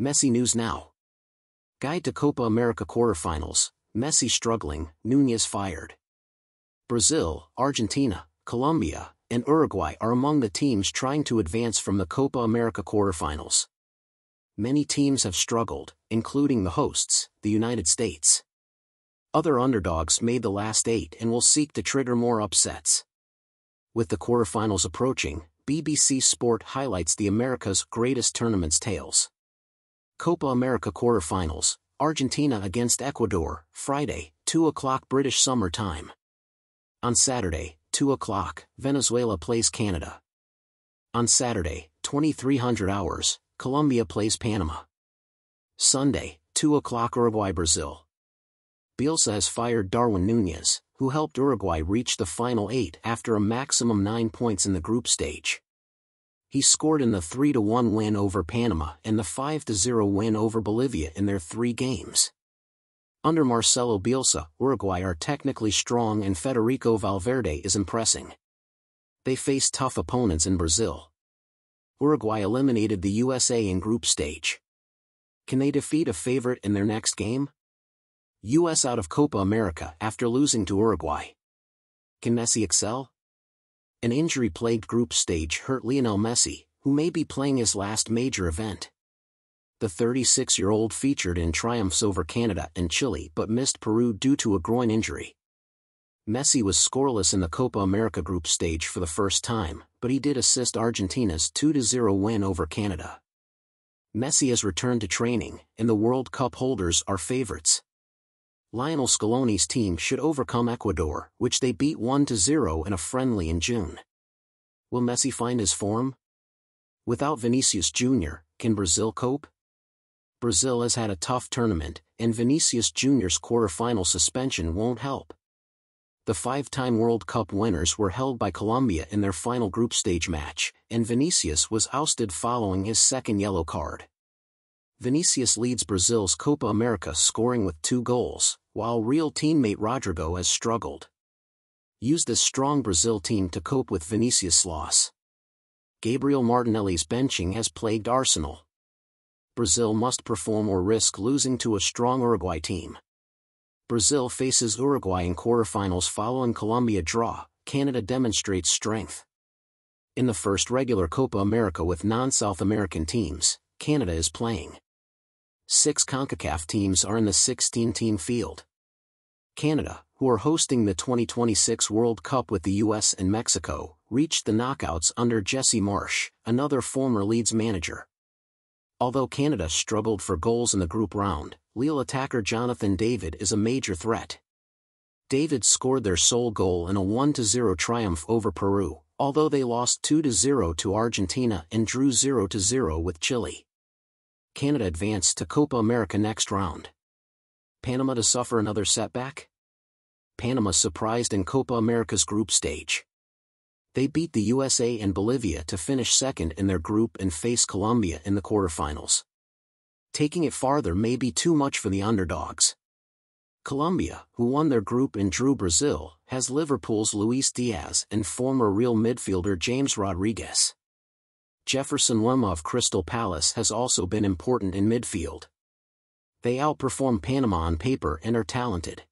Messi News Now. Guide to Copa America quarterfinals, Messi struggling, Nunez fired. Brazil, Argentina, Colombia, and Uruguay are among the teams trying to advance from the Copa America quarterfinals. Many teams have struggled, including the hosts, the United States. Other underdogs made the last 8 and will seek to trigger more upsets. With the quarterfinals approaching, BBC Sport highlights the America's greatest tournaments tales. Copa America quarterfinals, Argentina against Ecuador, Friday, 2 o'clock British Summer Time. On Saturday, 2 o'clock, Venezuela plays Canada. On Saturday, 2300 hours, Colombia plays Panama. Sunday, 2 o'clock Uruguay Brazil. Bielsa has fired Darwin Nunez, who helped Uruguay reach the final 8 after a maximum 9 points in the group stage. He scored in the 3-1 win over Panama and the 5-0 win over Bolivia in their 3 games. Under Marcelo Bielsa, Uruguay are technically strong and Federico Valverde is impressing. They face tough opponents in Brazil. Uruguay eliminated the USA in group stage. Can they defeat a favorite in their next game? US out of Copa America after losing to Uruguay. Can Messi excel? An injury-plagued group stage hurt Lionel Messi, who may be playing his last major event. The 36-year-old featured in triumphs over Canada and Chile but missed Peru due to a groin injury. Messi was scoreless in the Copa America group stage for the first time, but he did assist Argentina's 2-0 win over Canada. Messi has returned to training, and the World Cup holders are favorites. Lionel Scaloni's team should overcome Ecuador, which they beat 1-0 in a friendly in June. Will Messi find his form? Without Vinicius Jr., can Brazil cope? Brazil has had a tough tournament, and Vinicius Jr.'s quarterfinal suspension won't help. The 5-time World Cup winners were held by Colombia in their final group stage match, and Vinicius was ousted following his second yellow card. Vinicius leads Brazil's Copa America scoring with 2 goals, while real teammate Rodrigo has struggled. Use this strong Brazil team to cope with Vinicius' loss. Gabriel Martinelli's benching has plagued Arsenal. Brazil must perform or risk losing to a strong Uruguay team. Brazil faces Uruguay in quarterfinals following Colombia draw. Canada demonstrates strength. In the first regular Copa America with non-South American teams, Canada is playing. 6 CONCACAF teams are in the 16-team field. Canada, who are hosting the 2026 World Cup with the US and Mexico, reached the knockouts under Jesse Marsch, another former Leeds manager. Although Canada struggled for goals in the group round, Lille attacker Jonathan David is a major threat. David scored their sole goal in a 1-0 triumph over Peru, although they lost 2-0 to Argentina and drew 0-0 with Chile. Canada advanced to Copa America next round. Panama to suffer another setback? Panama surprised in Copa America's group stage. They beat the USA and Bolivia to finish second in their group and face Colombia in the quarterfinals. Taking it farther may be too much for the underdogs. Colombia, who won their group and drew Brazil, has Liverpool's Luis Diaz and former Real midfielder James Rodriguez. Jefferson Lerma of Crystal Palace has also been important in midfield. They outperform Panama on paper and are talented.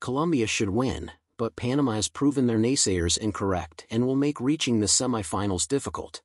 Colombia should win, but Panama has proven their naysayers incorrect and will make reaching the semifinals difficult.